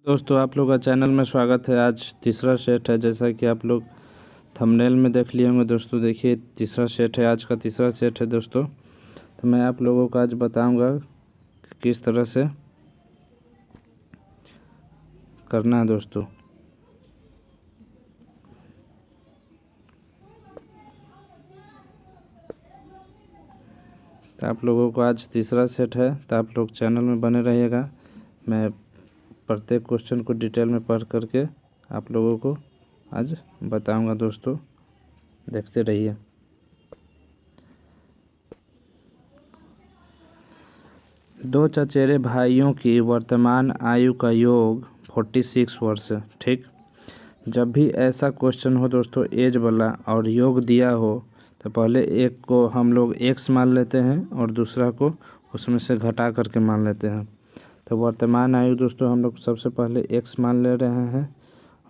दोस्तों आप लोग का चैनल में स्वागत है। आज तीसरा सेट है, जैसा कि आप लोग थंबनेल में देख लिए होंगे। दोस्तों देखिए, तीसरा सेट है, आज का तीसरा सेट है दोस्तों। तो मैं आप लोगों को आज बताऊंगा कि किस तरह से करना है दोस्तों। तो आप लोगों को आज तीसरा सेट है, तो आप लोग चैनल में बने रहिएगा। मैं प्रत्येक क्वेश्चन को डिटेल में पढ़ करके आप लोगों को आज बताऊंगा दोस्तों, देखते रहिए। दो चचेरे भाइयों की वर्तमान आयु का योग 46 वर्ष है। ठीक, जब भी ऐसा क्वेश्चन हो दोस्तों एज वाला और योग दिया हो, तो पहले एक को हम लोग एक्स मान लेते हैं और दूसरा को उसमें से घटा करके मान लेते हैं। तो वर्तमान आयु दोस्तों हम लोग सबसे पहले एक्स मान ले रहे हैं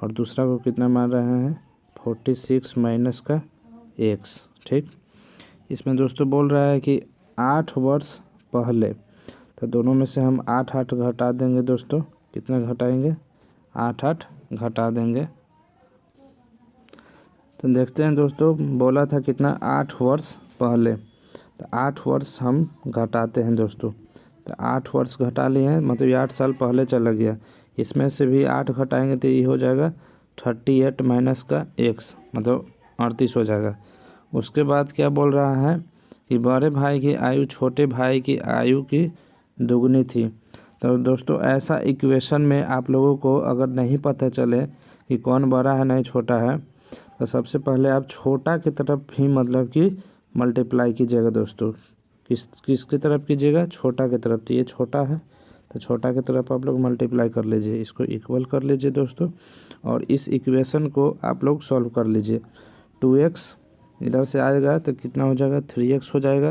और दूसरा को कितना मान रहे हैं, 46 माइनस का एक्स। ठीक, इसमें दोस्तों बोल रहा है कि 8 वर्ष पहले, तो दोनों में से हम 8 घटा देंगे दोस्तों। कितना घटाएंगे, 8 घटा देंगे। तो देखते हैं दोस्तों, बोला था कितना, 8 वर्ष पहले, तो 8 वर्ष हम घटाते हैं दोस्तों। तो 8 वर्ष घटा लिए हैं, मतलब ये 8 साल पहले चला गया। इसमें से भी 8 घटाएंगे तो ये हो जाएगा 38 माइनस का एक्स, मतलब 38 हो जाएगा। उसके बाद क्या बोल रहा है कि बड़े भाई की आयु छोटे भाई की आयु की दुगनी थी। तो दोस्तों ऐसा इक्वेशन में आप लोगों को अगर नहीं पता चले कि कौन बड़ा है नहीं छोटा है, तो सबसे पहले आप छोटा की तरफ ही मतलब कि मल्टीप्लाई कीजिएगा दोस्तों। किसकी तरफ कीजिएगा, छोटा की तरफ। तो ये छोटा है, तो छोटा की तरफ आप लोग मल्टीप्लाई कर लीजिए, इसको इक्वल कर लीजिए दोस्तों। और इस इक्वेशन को आप लोग सॉल्व कर लीजिए। 2x इधर से आएगा तो कितना हो जाएगा, 3x हो जाएगा।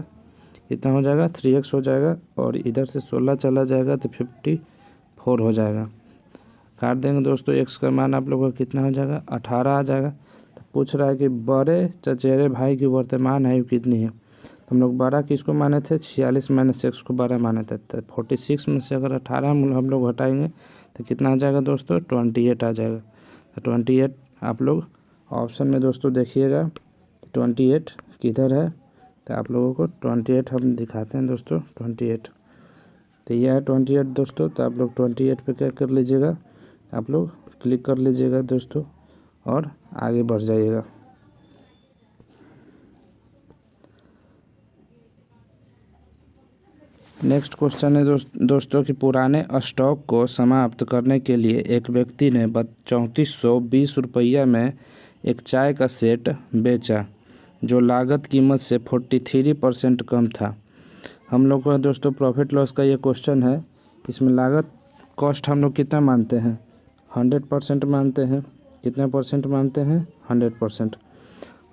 कितना हो जाएगा, 3x हो जाएगा। और इधर से 16 चला जाएगा तो 54 हो जाएगा। काट देंगे दोस्तों, x का मान आप लोगों का कितना हो जाएगा, 18 आ जाएगा। तो पूछ रहा है कि बड़े चचेरे भाई की वर्तमान आयु कितनी है। तो हम लोग बड़ा किसको माने थे, 46 माइनस एक्स को बड़ा माने थे। तो 46 में से अगर 18 हम लोग हटाएंगे तो कितना आ जाएगा दोस्तों, 28 आ जाएगा। तो 28 आप लोग ऑप्शन में दोस्तों देखिएगा, 28 किधर है। तो आप लोगों को 28 हम दिखाते हैं दोस्तों, 28। तो यह है 28 दोस्तों। तो आप लोग 28 पे क्या कर लीजिएगा, आप लोग क्लिक कर लीजिएगा दोस्तों और आगे बढ़ जाइएगा। नेक्स्ट क्वेश्चन है दोस्तों कि पुराने स्टॉक को समाप्त करने के लिए एक व्यक्ति ने 3420 रुपया में एक चाय का सेट बेचा, जो लागत कीमत से 43% कम था। हम लोग का दोस्तों प्रॉफिट लॉस का ये क्वेश्चन है। इसमें लागत कॉस्ट हम लोग कितना मानते हैं, 100% मानते हैं। कितना परसेंट मानते हैं, 100%।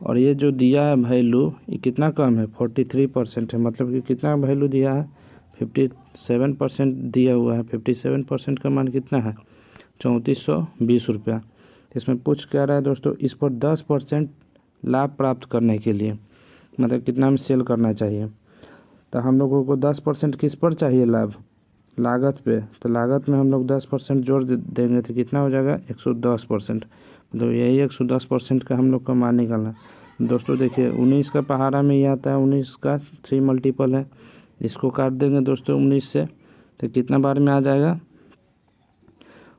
और ये जो दिया है वैल्यू, ये कितना कम है, 43% है। मतलब कि कितना वैल्यू दिया है, 57% दिया हुआ है। 57% का मान कितना है, 3420 रुपया। इसमें पूछ क्या रहा है दोस्तों, इस पर 10% लाभ प्राप्त करने के लिए मतलब कितना में सेल करना चाहिए। तो हम लोगों को 10% किस पर चाहिए लाभ, लागत पे। तो लागत में हम लोग 10% जोड़ देंगे तो कितना हो जाएगा, 110%। मतलब यही 110% का हम लोग का मान निकालना दोस्तों। देखिए 19 का पहाड़ा में ही आता है, 19 का 3 मल्टीपल है। इसको काट देंगे दोस्तों 19 से, तो कितना बार में आ जाएगा,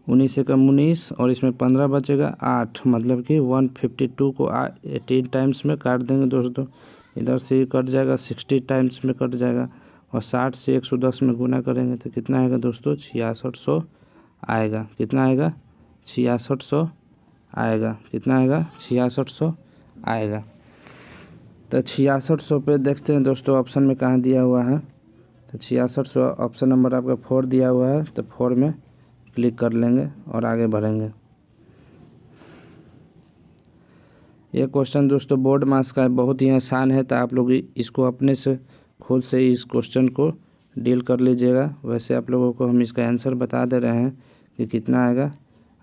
19 से कम 19 और इसमें 15 बचेगा 8, मतलब कि 152 को 18 टाइम्स में काट देंगे दोस्तों। इधर से कट जाएगा, 60 टाइम्स में कट जाएगा। और 60 से 110 में गुना करेंगे तो कितना आएगा दोस्तों, 6600 आएगा। कितना आएगा, 6600 आएगा। कितना आएगा, 6600 आएगा। तो 6600 पे देखते हैं दोस्तों ऑप्शन में कहाँ दिया हुआ है। तो 6600 ऑप्शन नंबर आपका 4 दिया हुआ है, तो 4 में क्लिक कर लेंगे और आगे बढ़ेंगे। ये क्वेश्चन दोस्तों बोर्ड मास का है, बहुत ही आसान है। तो आप लोग इसको अपने से खुद से इस क्वेश्चन को डील कर लीजिएगा। वैसे आप लोगों को हम इसका आंसर बता दे रहे हैं कि कितना आएगा।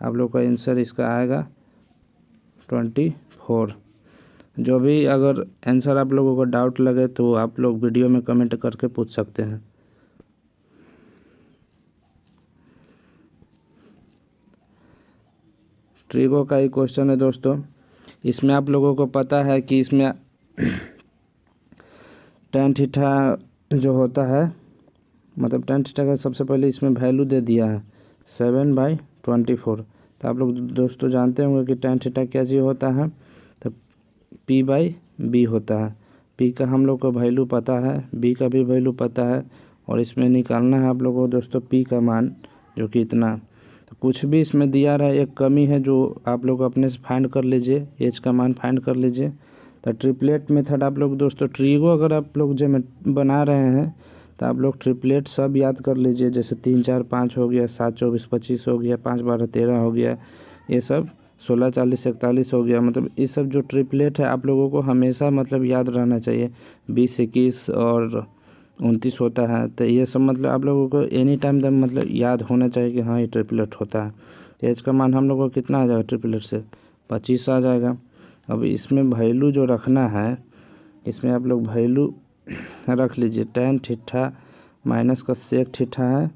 आप लोग का आंसर इसका आएगा 24। जो भी अगर आंसर आप लोगों को डाउट लगे तो आप लोग वीडियो में कमेंट करके पूछ सकते हैं। ट्रिगो का ही क्वेश्चन है दोस्तों। इसमें आप लोगों को पता है कि इसमें tan थीटा जो होता है, मतलब tan थीटा का सबसे पहले इसमें वैल्यू दे दिया है 7/24। तो आप लोग दोस्तों जानते होंगे कि tan थीटा क्या चीज़ होता है, तो p/b होता है। p का हम लोग को वैल्यू पता है, b का भी वैल्यू पता है, और इसमें निकालना है आप लोगों को दोस्तों p का मान, जो कि इतना। तो कुछ भी इसमें दिया रहा है, एक कमी है जो आप लोग अपने से फाइंड कर लीजिए, h का मान फाइंड कर लीजिए। तो ट्रिपलेट मेथड आप लोग दोस्तों, ट्रिगो अगर आप लोग जो बना रहे हैं तो आप लोग ट्रिपलेट सब याद कर लीजिए, जैसे 3 4 5 हो गया, 7 24 25 हो गया, 5 12 13 हो गया, ये सब 16 40 41 हो गया। मतलब ये सब जो ट्रिपलेट है आप लोगों को हमेशा मतलब याद रहना चाहिए। 20 21 और 29 होता है, तो ये सब मतलब आप लोगों को एनी टाइम तक मतलब याद होना चाहिए कि हाँ ये ट्रिपलेट होता है। तो एच का मान हम लोग को कितना आ जाएगा ट्रिपलेट से, 25 आ जाएगा। अब इसमें वैल्यू जो रखना है, इसमें आप लोग वैल्यू रख लीजिए। tan थीटा माइनस का सेक थीटा है,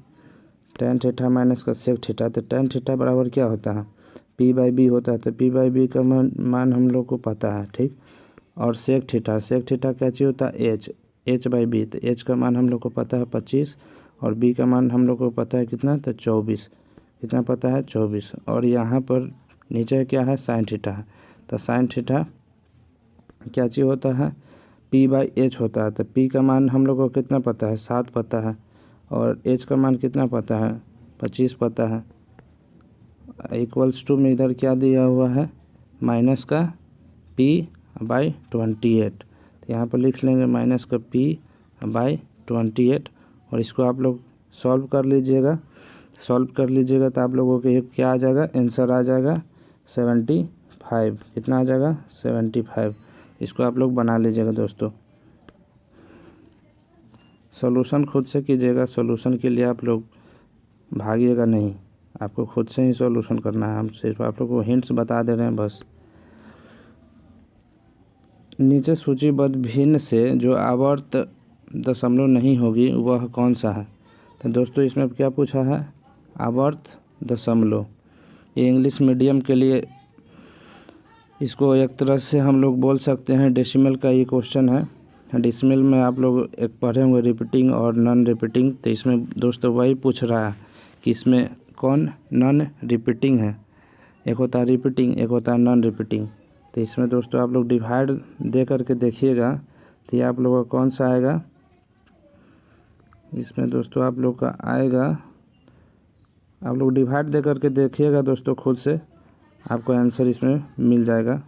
tan थीटा माइनस का सेक थीटा। तो tan थीटा बराबर क्या होता है, p/b होता है। तो p/b का मान हम लोग को पता है, ठीक। और सेक थीटा क्या चीज़ होता है, h/b। तो h का मान हम लोग को पता है 25, और b का मान हम लोग को पता है कितना, तो 24। कितना पता है, 24। और यहाँ पर नीचे क्या है, साइन थीटा है। तो साइन थीटा क्या चीज़ होता है, p/h होता है। तो p का मान हम लोग को कितना पता है, 7 पता है, और h का मान कितना पता है, 25 पता है। इक्वल्स टू में इधर क्या दिया हुआ है, माइनस का p/28। तो यहाँ पर लिख लेंगे माइनस का p/28, और इसको आप लोग सॉल्व कर लीजिएगा। तो आप लोगों के क्या आ जाएगा, आंसर आ जाएगा 75। कितना आ जाएगा, 75। इसको आप लोग बना लीजिएगा दोस्तों। सॉल्यूशन खुद से कीजिएगा, सॉल्यूशन के लिए आप लोग भागिएगा नहीं, आपको खुद से ही सॉल्यूशन करना है। हम सिर्फ आप लोग को हिंट्स बता दे रहे हैं बस। नीचे सूचीबद्ध भिन्न से जो आवर्त दशमलव नहीं होगी वह कौन सा है। तो दोस्तों इसमें क्या पूछा है, आवर्त दशमलव। ये इंग्लिश मीडियम के लिए इसको एक तरह से हम लोग बोल सकते हैं डेसिमल का ये क्वेश्चन है। डेसिमल में आप लोग एक पढ़े होंगे रिपीटिंग और नॉन रिपीटिंग। तो इसमें दोस्तों वही पूछ रहा है कि इसमें कौन नॉन रिपीटिंग है। एक होता है रिपीटिंग, एक होता है नॉन रिपीटिंग। तो इसमें दोस्तों आप लोग डिवाइड दे करके देखिएगा, तो ये आप लोगों का कौन सा आएगा। इसमें दोस्तों आप लोग का आएगा, आप लोग डिवाइड दे करके देखिएगा दोस्तों, खुद से आपको आंसर इसमें मिल जाएगा।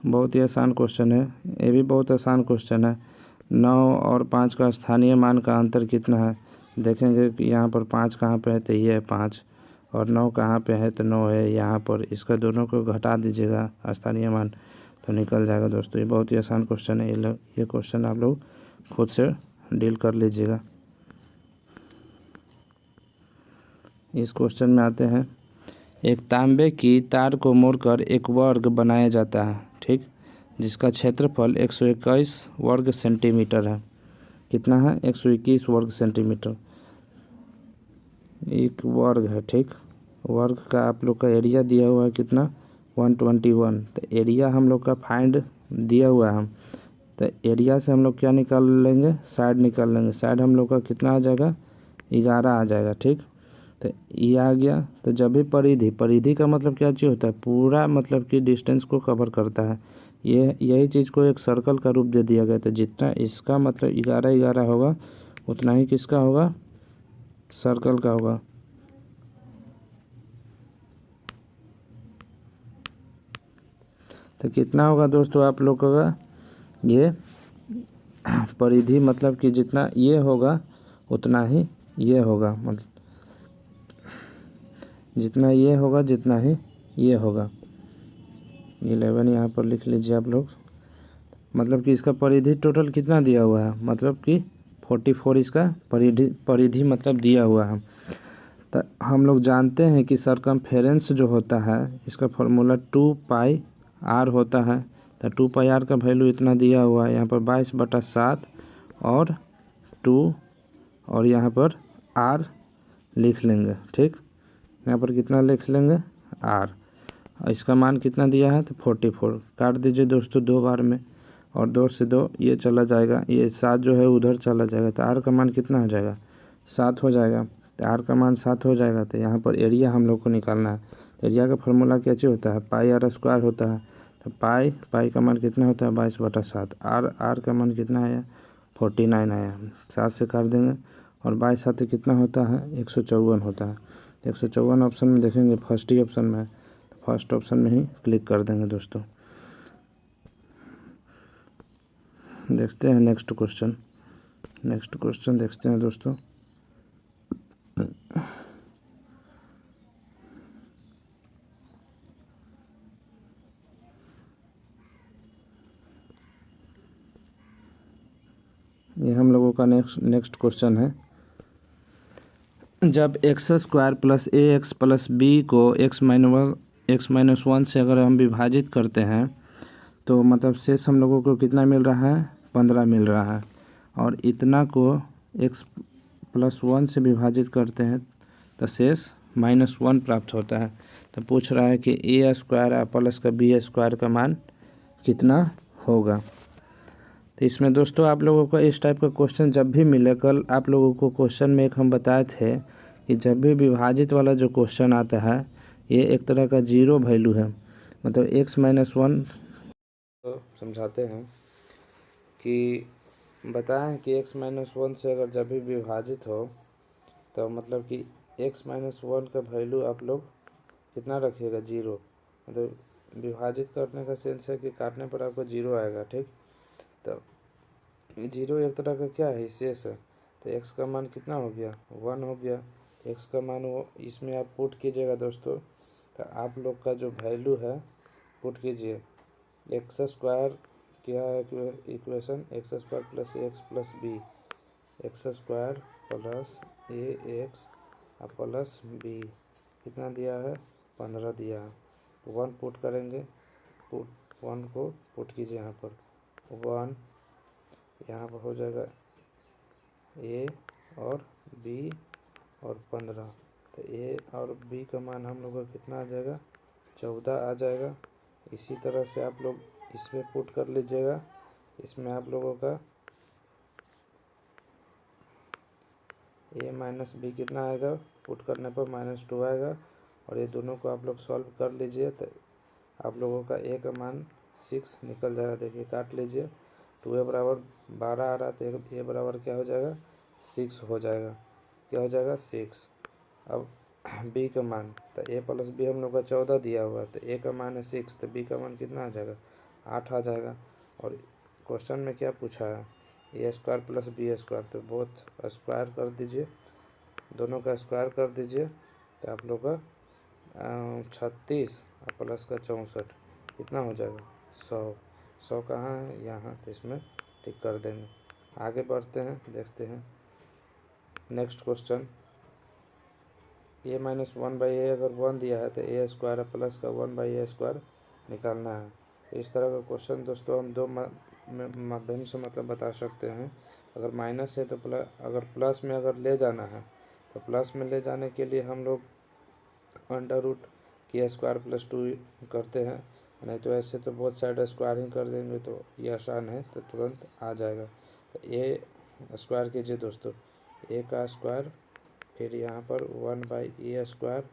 बहुत ही आसान क्वेश्चन है, ये भी बहुत आसान क्वेश्चन है। 9 और 5 का स्थानीय मान का अंतर कितना है। देखेंगे कि यहाँ पर 5 कहाँ पे है, तो ये है 5, और 9 कहाँ पे है, तो 9 है यहाँ पर। इसका दोनों को घटा दीजिएगा स्थानीय मान, तो निकल जाएगा दोस्तों। ये बहुत ही आसान क्वेश्चन है, ये क्वेश्चन आप लोग खुद से डील कर लीजिएगा। इस क्वेश्चन में आते हैं। एक तांबे की तार को मोड़कर एक वर्ग बनाया जाता है, ठीक, जिसका क्षेत्रफल 121 वर्ग सेंटीमीटर है। कितना है, 121 वर्ग सेंटीमीटर एक वर्ग है, ठीक। वर्ग का आप लोग का एरिया दिया हुआ है कितना, 121। तो एरिया हम लोग का फाइंड दिया हुआ है, तो एरिया से हम लोग क्या निकाल लेंगे, साइड निकाल लेंगे। साइड हम लोग का कितना आ जाएगा, 11 आ जाएगा, ठीक। तो ये आ गया। तो जब भी परिधि का मतलब क्या चीज़ होता है, पूरा मतलब कि डिस्टेंस को कवर करता है। यही चीज़ को एक सर्कल का रूप दे दिया गया था। जितना इसका मतलब 11 होगा, उतना ही किसका होगा, सर्कल का होगा। तो कितना होगा दोस्तों आप लोग का, ये परिधि मतलब कि जितना ये होगा उतना ही ये होगा, मतलब जितना ये होगा जितना ही ये होगा। 11 यहाँ पर लिख लीजिए आप लोग। मतलब कि इसका परिधि टोटल कितना दिया हुआ है, मतलब कि 44 इसका परिधि मतलब दिया हुआ है। तो हम लोग जानते हैं कि सरकमफेरेंस जो होता है इसका फॉर्मूला 2πr होता है। तो 2πr का वैल्यू इतना दिया हुआ है, यहाँ पर 22/7 और 2 और यहाँ पर आर लिख लेंगे। ठीक, यहाँ पर कितना लिख लेंगे आर, और इसका मान कितना दिया है तो 44। काट दीजिए दोस्तों 2 बार में, और 2 से 2 ये चला जाएगा, ये 7 जो है उधर चला जाएगा, तो आर का मान कितना हो जाएगा 7 हो जाएगा। तो आर का मान 7 हो जाएगा, तो यहाँ पर एरिया हम लोग को निकालना है। तो एरिया का फार्मूला कैसे होता है, पाई आर स्क्वायर होता है। तो पाई का मान कितना होता है 22/7। आर का मान कितना आया 49 आया, 7 से काट देंगे, और 22 कितना होता है 154 होता है। 154 ऑप्शन में देखेंगे, फर्स्ट ही ऑप्शन में है, तो फर्स्ट ऑप्शन में ही क्लिक कर देंगे दोस्तों। देखते हैं नेक्स्ट क्वेश्चन देखते हैं दोस्तों। ये हम लोगों का नेक्स्ट क्वेश्चन है। जब x² plus ax plus b को x-1 से अगर हम विभाजित करते हैं तो मतलब शेष हम लोगों को कितना मिल रहा है 15 मिल रहा है, और इतना को x+1 से विभाजित करते हैं तो शेष -1 प्राप्त होता है। तो पूछ रहा है कि a² प्लस का b² का मान कितना होगा। तो इसमें दोस्तों आप लोगों को इस टाइप का क्वेश्चन जब भी मिले, कल आप लोगों को क्वेश्चन में एक हम बताए थे कि जब भी विभाजित वाला जो क्वेश्चन आता है ये एक तरह का जीरो वैल्यू है, मतलब x-1। तो समझाते हैं कि बताएं कि x-1 से अगर जब भी विभाजित हो तो मतलब कि x-1 का वैल्यू आप लोग कितना रखिएगा 0, मतलब विभाजित करने का सेंस है कि काटने पर आपको 0 आएगा। ठीक, तो 0 एक तरह का क्या है शेष है, तो x का मान कितना हो गया 1 हो गया। तो x का मान वो इसमें आप पुट कीजिएगा दोस्तों, तो आप लोग का जो वैल्यू है पुट कीजिए। x² क्या है equation, x² plus ax plus b, x² plus ax plus b कितना दिया है 15 दिया है। 1 पुट करेंगे, 1 को पुट कीजिए यहाँ पर, 1 यहाँ पर हो जाएगा a और b और 15। तो a और b का मान हम लोग का कितना आ जाएगा 14 आ जाएगा। इसी तरह से आप लोग इसमें पुट कर लीजिएगा, इसमें आप लोगों का a माइनस b कितना आएगा, पुट करने पर -2 आएगा, और ये दोनों को आप लोग सॉल्व कर लीजिए तो आप लोगों का a का मान 6 निकल जाएगा। देखिए काट लीजिए, 2a बराबर 12 आ रहा है, तो a बराबर क्या हो जाएगा 6 हो जाएगा, क्या हो जाएगा 6। अब b का मान, तो a प्लस b हम लोग का 14 दिया हुआ है, तो a का मान है 6, तो b का मान कितना आ जाएगा 8 आ जाएगा। और क्वेश्चन में क्या पूछा है a² प्लस b², तो बोथ स्क्वायर कर दीजिए, दोनों का स्क्वायर कर दीजिए, तो आप लोग का 36 प्लस का 64 कितना हो जाएगा 100 कहाँ है यहाँ, तो इसमें टिक कर देंगे। आगे बढ़ते हैं, देखते हैं नेक्स्ट क्वेश्चन। a-1/a अगर 1 दिया है तो a² प्लस का 1/a² निकालना है। तो इस तरह का क्वेश्चन दोस्तों हम 2 माध्यम से मतलब बता सकते हैं। अगर माइनस है तो अगर प्लस में अगर ले जाना है तो प्लस में ले जाने के लिए हम लोग √k² प्लस 2 करते हैं, नहीं तो ऐसे तो बहुत साइड स्क्वायर ही कर देंगे, तो ये आसान है, तो तुरंत आ जाएगा। तो a² कीजिए दोस्तों, a का स्क्वायर, फिर यहाँ पर 1/a²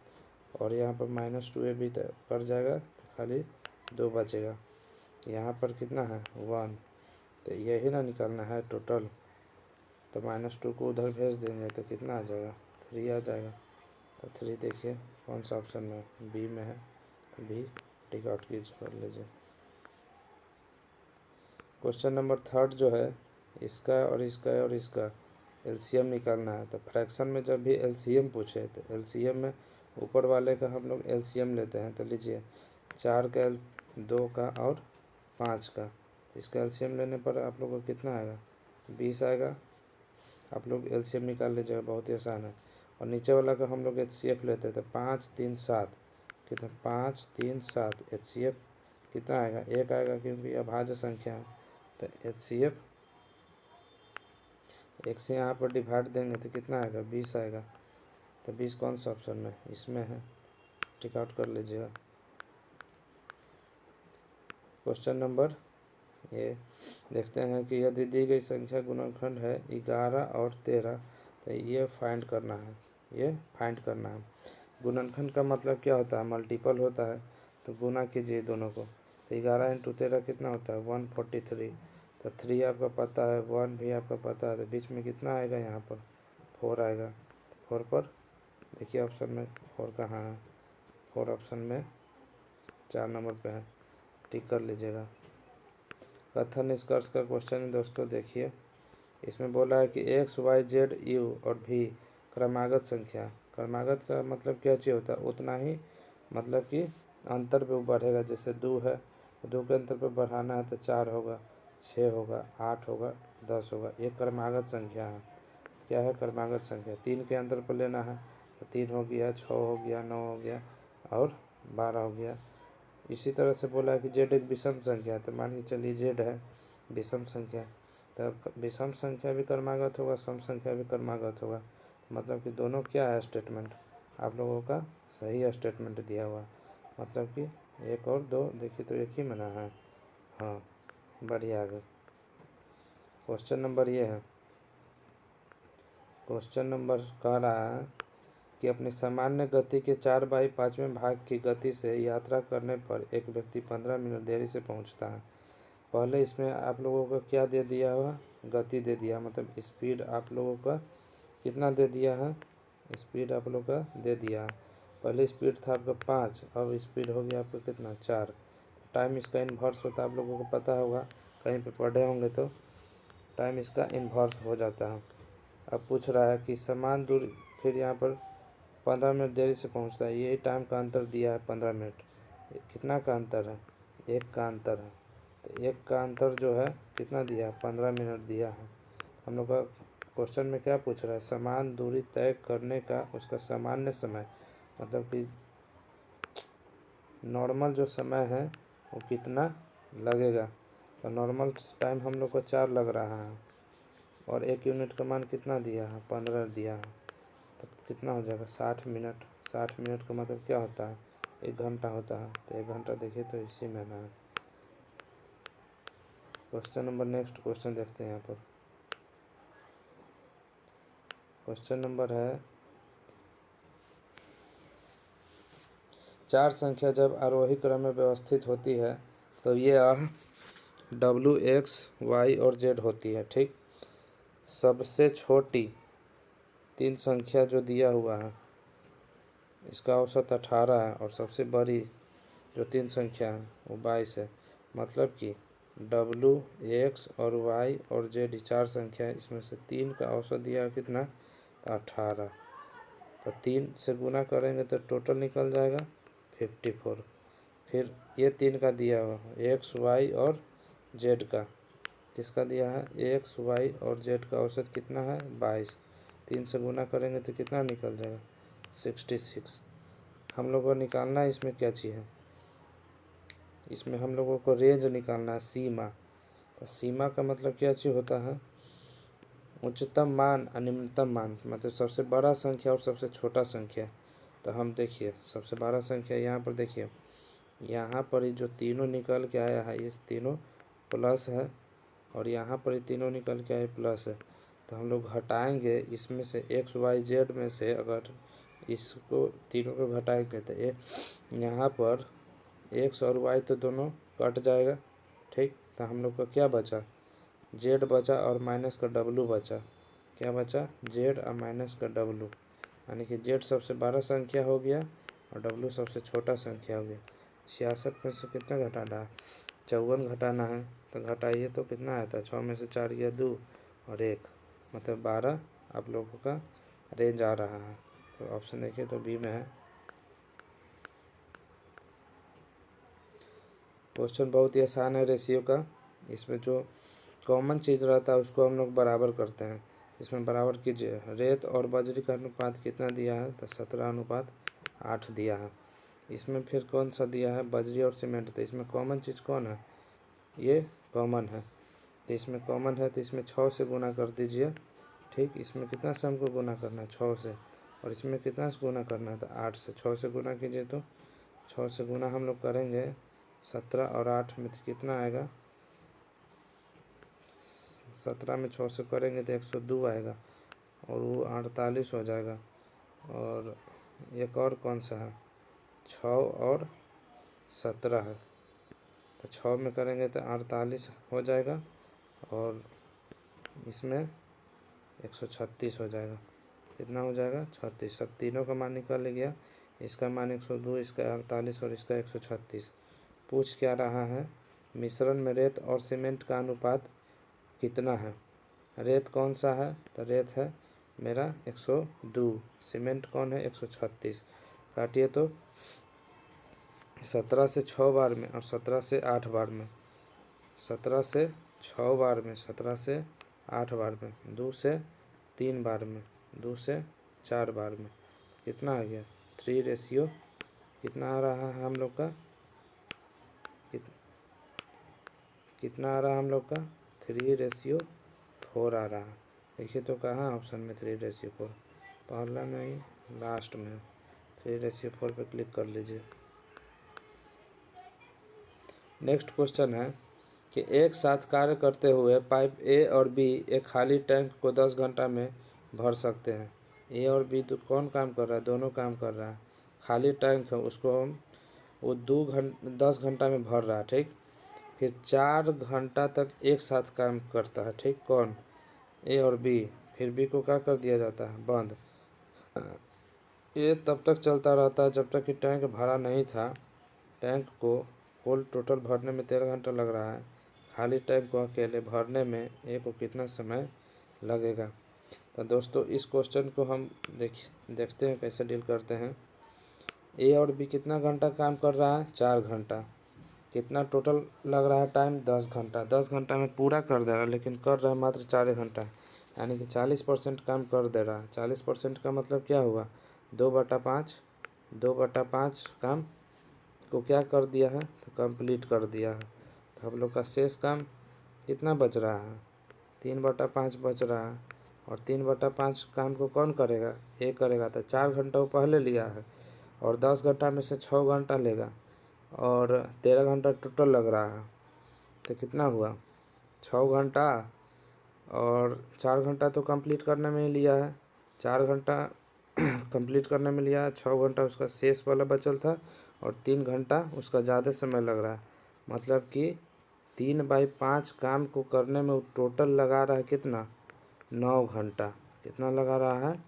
और यहाँ पर -2a भी कर जाएगा, तो खाली 2 बचेगा। यहाँ पर कितना है 1, तो यही ना निकालना है टोटल, तो -2 को उधर भेज देंगे तो कितना आ जाएगा 3 आ जाएगा। तो 3 देखिए कौन सा ऑप्शन में बी में है, तो बी टिक आउट कर लीजिए। क्वेश्चन नंबर 3 जो है, इसका और इसका एलसीएम निकालना है। तो फ्रैक्शन में जब भी एलसीएम पूछे तो एलसीएम में ऊपर वाले का हम लोग एलसीएम लेते हैं। तो लीजिए 4 का 2 का और 5 का, इसका एलसीएम लेने पर आप लोगों को कितना आएगा 20 आएगा। आप लोग एलसीएम निकाल लीजिएगा, बहुत ही आसान है। और नीचे वाला का हम लोग एचसीएफ लेते हैं, तो 5 3 7 कितना 5 3 7 एचसीएफ कितना आएगा 1 आएगा, क्योंकि अभाज्य संख्या है। तो एचसीएफ 1 से यहाँ पर डिवाइड देंगे तो कितना आएगा, 20 आएगा। तो 20 कौन सा ऑप्शन में, इसमें है, टिक आउट कर लीजिएगा। क्वेश्चन नंबर ये देखते हैं कि यदि दी गई संख्या गुणनखंड है 11 और 13 तो ये फाइंड करना है, ये फाइंड करना है। गुणनखंड का मतलब क्या होता है, मल्टीपल होता है, तो गुना कीजिए दोनों को। तो 11 इंटू 13 कितना होता है, 143। तो 3 आपका पता है, 1 भी आपका पता है, तो बीच में कितना आएगा, यहाँ पर 4 आएगा। 4 पर देखिए ऑप्शन में 4 कहाँ है, 4 ऑप्शन में 4 नंबर पे है, टिक कर लीजिएगा। कथन निष्कर्ष का क्वेश्चन है दोस्तों, देखिए इसमें बोला है कि एक्स वाई जेड यू और भी क्रमागत संख्या। क्रमागत का मतलब क्या चीज़ होता है, उतना ही मतलब कि अंतर पे बढ़ेगा। जैसे 2 है तो 2 के अंतर पे बढ़ाना है तो 4 होगा, 6 होगा, 8 होगा, 10 होगा। ये क्रमागत संख्या है। क्या है, क्रमागत संख्या। 3 के अंतर पर लेना है तो 3 हो गया, 6 हो गया, 9 हो गया और 12 हो गया। इसी तरह से बोला है कि जेड एक विषम संख्या है, तो मान के चलिए जेड है विषम संख्या, तो विषम संख्या भी क्रमागत होगा, सम संख्या भी क्रमागत होगा। मतलब कि दोनों क्या है स्टेटमेंट, आप लोगों का सही स्टेटमेंट दिया हुआ। मतलब कि 1 और 2 देखिए तो एक ही मना है। हाँ, बढ़िया आगे। क्वेश्चन नंबर ये है, क्वेश्चन नंबर कह रहा है कि अपनी सामान्य गति के 4/5वें भाग की गति से यात्रा करने पर एक व्यक्ति 15 मिनट देरी से पहुंचता है। पहले इसमें आप लोगों को क्या दे दिया हुआ, गति दे दिया, मतलब स्पीड आप लोगों का कितना दे दिया है, स्पीड आप लोगों का दे दिया है। पहले स्पीड था आपका 5, अब स्पीड हो गया आपका कितना, 4। टाइम इसका इन्वर्स होता है, आप लोगों को पता होगा, कहीं पे पढ़े होंगे तो टाइम इसका इन्वर्स हो जाता है। अब पूछ रहा है कि समान दूरी, फिर यहाँ पर 15 मिनट देरी से पहुँचता है, यही टाइम का अंतर दिया है 15 मिनट। कितना का अंतर है, 1 का अंतर है, तो 1 का अंतर जो है कितना दिया है, 15 मिनट दिया है। हम लोग का क्वेश्चन में क्या पूछ रहा है, समान दूरी तय करने का उसका सामान्य समय, मतलब कि नॉर्मल जो समय है वो कितना लगेगा। तो नॉर्मल टाइम हम लोग को 4 लग रहा है और 1 यूनिट का मान कितना दिया है, 15 दिया है, तो कितना हो जाएगा, 60 मिनट। 60 मिनट का मतलब क्या होता है, 1 घंटा होता है, तो 1 घंटा देखिए तो इसी में ना है। क्वेश्चन नंबर नेक्स्ट क्वेश्चन देखते हैं यहाँ पर। क्वेश्चन नंबर है, 4 संख्या जब आरोही क्रम में व्यवस्थित होती है तो यह W X Y और Z होती है, ठीक। सबसे छोटी 3 संख्या जो दिया हुआ है इसका औसत 18 है और सबसे बड़ी जो 3 संख्या है वो 22 है। मतलब कि W X और Y और Z 4 संख्या है, इसमें से 3 का औसत दिया है कितना, तो 18। तो 3 से गुना करेंगे तो टोटल निकल जाएगा 54। फिर ये 3 का दिया हुआ X Y और Z का, किसका दिया है, X Y और Z का औसत कितना है, 22। 3 से गुना करेंगे तो कितना निकल जाएगा, 66। हम लोग को निकालना है इसमें क्या चीज़ है, इसमें हम लोगों को रेंज निकालना है, सीमा। तो सीमा का मतलब क्या चीज़ होता है, उच्चतम मान और निम्नतम मान, मतलब सबसे बड़ा संख्या और सबसे छोटा संख्या। तो हम देखिए सबसे बड़ा संख्या यहाँ पर देखिए, यहाँ पर जो तीनों निकल के आया है, इस तीनों प्लस है और यहाँ पर तीनों निकल के आए प्लस है। तो हम लोग घटाएंगे इसमें से X Y Z में से, अगर इसको तीनों को घटाएंगे तो यहाँ पर X और Y तो दोनों कट जाएगा, ठीक। तो हम लोग का क्या बचा, Z बचा और माइनस का W बचा। क्या बचा, Z और माइनस का W, यानी कि Z सबसे बड़ा संख्या हो गया और W सबसे छोटा संख्या हो गया। 66 में से कितना घटाना है, 54 घटाना है, तो घटाइए तो कितना आता है, 6 में से 4 गया 2 और 1, मतलब 12 आप लोगों का रेंज आ रहा है। तो ऑप्शन देखिए तो बी में है। क्वेश्चन बहुत ही आसान है रेशियो का, इसमें जो कॉमन चीज़ रहता है उसको हम लोग बराबर करते हैं। इसमें बराबर कीजिए, रेत और बजरी का अनुपात कितना दिया है, तो 17:8 दिया है। इसमें फिर कौन सा दिया है, बजरी और सीमेंट, तो इसमें कॉमन चीज़ कौन है, ये कॉमन है, तो इसमें कॉमन है तो इसमें 6 से गुना कर दीजिए ठीक। इसमें कितना से हमको गुना करना है 6 से, और इसमें कितना से गुना करना है तो 8 से। 6 से गुना कीजिए तो 6 से गुना हम लोग करेंगे 17 और 8 में कितना आएगा 17 में 6 से करेंगे तो 102 आएगा और वो 48 हो जाएगा। और एक और कौन सा है 6 और 17 है, तो 6 में करेंगे तो 48 हो जाएगा और इसमें 136 हो जाएगा। कितना हो जाएगा 36। सब तीनों का मान निकल गया, इसका मान 102, इसका 48 और इसका 136। पूछ क्या रहा है, मिश्रण में रेत और सीमेंट का अनुपात कितना है। रेत कौन सा है तो रेत है मेरा 102, सीमेंट कौन है 136। काटिए तो 17 से 6 बार में और 17 से 8 बार में, 17 से 6 बार में, 17 से 8 बार में, 2 से 3 बार में, 2 से 4 बार में, कितना आ गया 3 रेशियो कितना आ रहा है हम लोग का, कितना आ रहा है हम लोग का 3:4 आ रहा है। देखिए तो कहाँ ऑप्शन में 3:4, पहला नहीं लास्ट में 3:4 पे क्लिक कर लीजिए। नेक्स्ट क्वेश्चन है कि एक साथ कार्य करते हुए पाइप ए और बी एक खाली टैंक को 10 घंटा में भर सकते हैं। ए और बी तो कौन काम कर रहा है, दोनों काम कर रहा है। खाली टैंक है उसको हम वो 10 घंटा में भर रहा है, ठीक। फिर 4 घंटा तक एक साथ काम करता है, ठीक। कौन ए और बी। फिर बी को क्या कर दिया जाता है बंद। ये तब तक चलता रहता है जब तक कि टैंक भरा नहीं था। टैंक को कुल टोटल भरने में 13 घंटा लग रहा है, खाली टैंक को अकेले भरने में ए को कितना समय लगेगा। तो दोस्तों इस क्वेश्चन को हम देखते हैं कैसे डील करते हैं। ए और बी कितना घंटा काम कर रहा है 4 घंटा, कितना टोटल लग रहा है टाइम 10 घंटा। 10 घंटा में पूरा कर दे रहा है लेकिन कर रहा है मात्र 4 घंटा, यानी कि 40% काम कर दे रहा है। 40% का मतलब क्या हुआ 2/5, 2/5 काम को क्या कर दिया है तो कंप्लीट कर दिया है। तो हम लोग का शेष काम कितना बच रहा है 3/5 बच रहा है, और 3/5 काम को कौन करेगा ए करेगा। तो 4 घंटा वो पहले लिया है और 10 घंटा में से 6 घंटा लेगा और 13 घंटा टोटल लग रहा है। तो कितना हुआ 6 घंटा और 4 घंटा तो कंप्लीट करने में ही लिया है, 4 घंटा कंप्लीट करने में लिया है, 6 घंटा उसका शेष वाला बचल था और 3 घंटा उसका ज़्यादा समय लग रहा है। मतलब कि 3/5 काम को करने में वो टोटल लगा रहा है कितना 9 घंटा। कितना लगा रहा है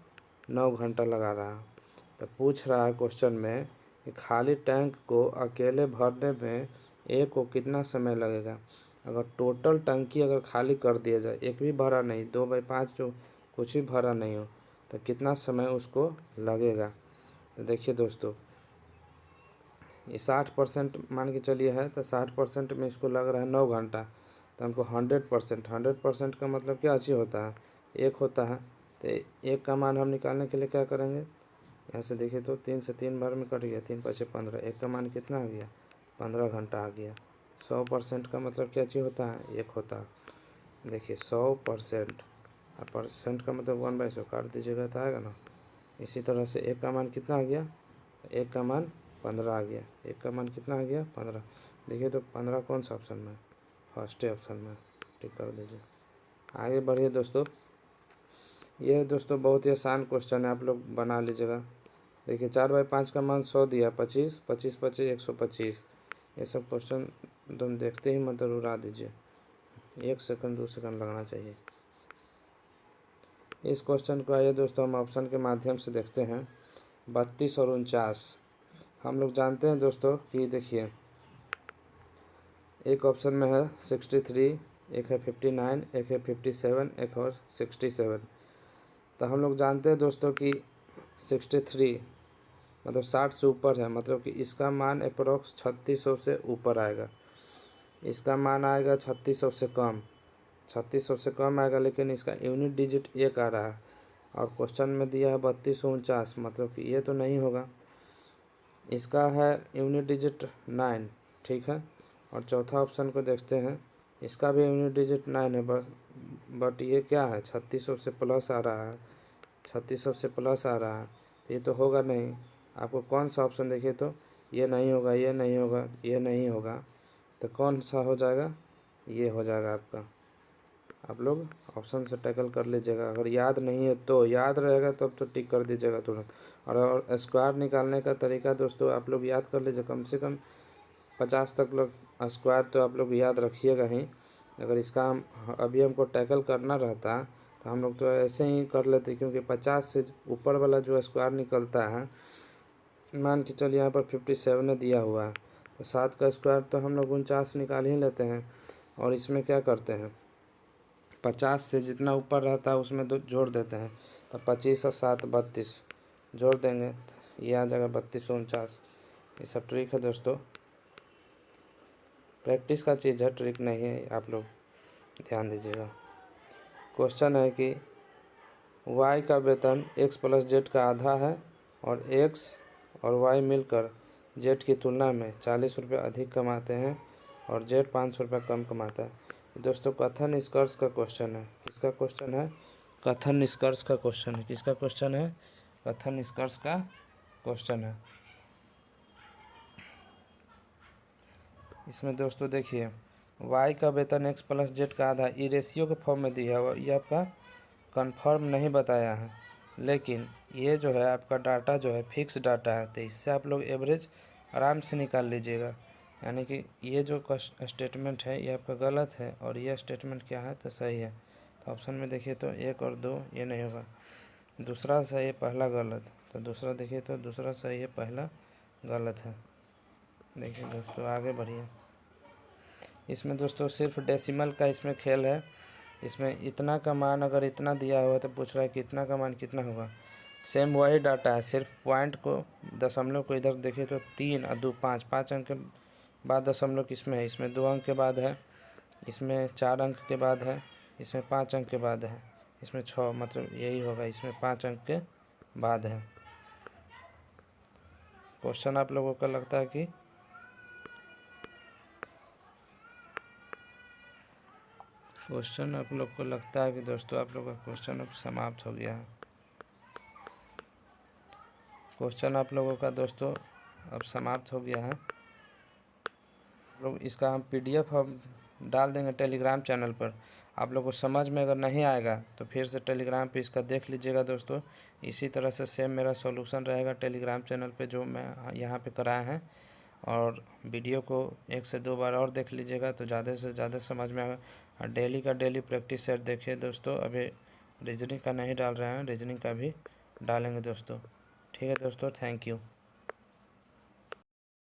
9 घंटा लगा रहा है। तो पूछ रहा है क्वेश्चन में कि खाली टैंक को अकेले भरने में ए को कितना समय लगेगा। अगर टोटल टंकी अगर खाली कर दिया जाए, एक भी भरा नहीं, 2/5 जो कुछ भी भरा नहीं हो, तो कितना समय उसको लगेगा। तो देखिए दोस्तों ये 60% मान के चलिए है, तो 60% में इसको लग रहा है 9 घंटा। तो हमको 100% का मतलब क्या अच्छी होता है 1 होता है। तो 1 का मान हम निकालने के लिए क्या करेंगे, यहाँ से देखिए तो 3 से 3 बार में कट गया, 3×5 = 15, 1 का मान कितना आ गया 15 घंटा आ गया। 100% का मतलब क्या चीज़ होता है 1 होता है। देखिए 100% और परसेंट का मतलब 1/100 काट दीजिएगा तो आएगा ना। इसी तरह से 1 का मान कितना आ गया 1 का मान 15 आ गया, 1 का मान कितना आ गया 15। देखिए तो 15 कौन सा ऑप्शन में फर्स्ट ऑप्शन में, टिक कर दीजिए। आगे बढ़िए दोस्तों, ये दोस्तों बहुत ही आसान क्वेश्चन है, आप लोग बना लीजिएगा। देखिए 4/5 का मान 100 दिया, 25, 25, 25, 125। ये सब क्वेश्चन तुम देखते ही मतलब उड़ा दीजिए, 1 सेकंड 2 सेकंड लगना चाहिए। इस क्वेश्चन को आइए दोस्तों हम ऑप्शन के माध्यम से देखते हैं। 32 और 49 हम लोग जानते हैं दोस्तों कि देखिए एक ऑप्शन में है 63, एक है 59, एक है 57, एक और 67। तो हम लोग जानते हैं दोस्तों कि 63 मतलब 60 से ऊपर है, मतलब कि इसका मान अप्रोक्स 3600 से ऊपर आएगा। इसका मान आएगा 3600 से कम, 3600 से कम आएगा, लेकिन इसका यूनिट डिजिट 1 आ रहा है और क्वेश्चन में दिया है 3249, मतलब कि ये तो नहीं होगा। इसका है यूनिट डिजिट 9, ठीक है। और चौथा ऑप्शन को देखते हैं, इसका भी यूनिट डिजिट 9 है, बस बट ये क्या है, 3600 से प्लस आ रहा है, 3600 से प्लस आ रहा है, तो ये तो होगा नहीं। आपको कौन सा ऑप्शन देखिए तो ये नहीं होगा, ये नहीं होगा, ये नहीं होगा, तो कौन सा हो जाएगा, ये हो जाएगा आपका। आप लोग ऑप्शन से टैकल कर लीजिएगा। अगर याद नहीं है तो, याद रहेगा तब तो टिक कर दीजिएगा तुरंत। और स्क्वायर निकालने का तरीका दोस्तों आप लोग याद कर लीजिए, कम से कम 50 तक लोग स्क्वायर तो आप लोग याद रखिएगा ही। अगर इसका अभी हमको टैकल करना रहता तो हम लोग तो ऐसे ही कर लेते, क्योंकि 50 से ऊपर वाला जो स्क्वायर निकलता है, मान के चलिए यहाँ पर 57 दिया हुआ है, तो 7 का स्क्वायर तो हम लोग 49 निकाल ही लेते हैं। और इसमें क्या करते हैं, 50 से जितना ऊपर रहता है उसमें दो जोड़ देते हैं, तो 25 और 7 32 जोड़ देंगे, ये आ जाएगा 32 49। ये सब ट्रिक है दोस्तों, प्रैक्टिस का चीज़ है, ट्रिक नहीं है, आप लोग ध्यान दीजिएगा। क्वेश्चन है कि y का वेतन x प्लस जेड का आधा है और x और y मिलकर जेड की तुलना में 40 रुपये अधिक कमाते हैं और जेड 500 रुपये कम कमाता है। दोस्तों कथन निष्कर्ष का क्वेश्चन है, किसका क्वेश्चन है, कथन निष्कर्ष का क्वेश्चन है, किसका क्वेश्चन है, कथन निष्कर्ष का क्वेश्चन है। इसमें दोस्तों देखिए, y का वेतन x प्लस जेड का आधा, ये रेशियो के फॉर्म में दिया हुआ, ये आपका कंफर्म नहीं बताया है, लेकिन ये जो है आपका डाटा जो है फिक्स डाटा है, तो इससे आप लोग एवरेज आराम से निकाल लीजिएगा। यानी कि ये जो स्टेटमेंट है ये आपका गलत है और ये स्टेटमेंट क्या है तो सही है। तो ऑप्शन में देखिए तो 1 और 2 ये नहीं होगा, दूसरा सही है, पहला गलत, तो दूसरा देखिए तो दूसरा सही है, पहला गलत है। देखिए दोस्तों आगे बढ़िए। इसमें दोस्तों सिर्फ डेसिमल का इसमें खेल है, इसमें इतना का मान अगर इतना दिया हुआ तो पूछ रहा है कि इतना का मान कितना होगा। सेम वही डाटा है, सिर्फ पॉइंट को दशमलव को इधर देखिए तो 3 और 2 5 5 अंक के बाद दशमलव किसमें है, इसमें 2 अंक के बाद है, इसमें 4 अंक के बाद है, इसमें 5 अंक के बाद है, इसमें 6, मतलब यही होगा, इसमें 5 अंक के बाद है। क्वेश्चन आप लोगों का लगता है कि क्वेश्चन आप लोग को लगता है कि दोस्तों आप लोग का क्वेश्चन अब समाप्त हो गया है। क्वेश्चन आप लोगों का दोस्तों अब समाप्त हो गया है। लोग इसका हम PDF हम डाल देंगे टेलीग्राम चैनल पर। आप लोग को समझ में अगर नहीं आएगा तो फिर से टेलीग्राम पे इसका देख लीजिएगा दोस्तों। इसी तरह से सेम मेरा सॉल्यूशन रहेगा टेलीग्राम चैनल पे जो मैं यहाँ पे कराए हैं, और वीडियो को 1 से 2 बार और देख लीजिएगा तो ज़्यादा से ज़्यादा समझ में आएगा। और डेली का डेली प्रैक्टिस सेट देखिए दोस्तों, अभी रीजनिंग का नहीं डाल रहे हैं, रीजनिंग का भी डालेंगे दोस्तों। ठीक है दोस्तों, थैंक यू।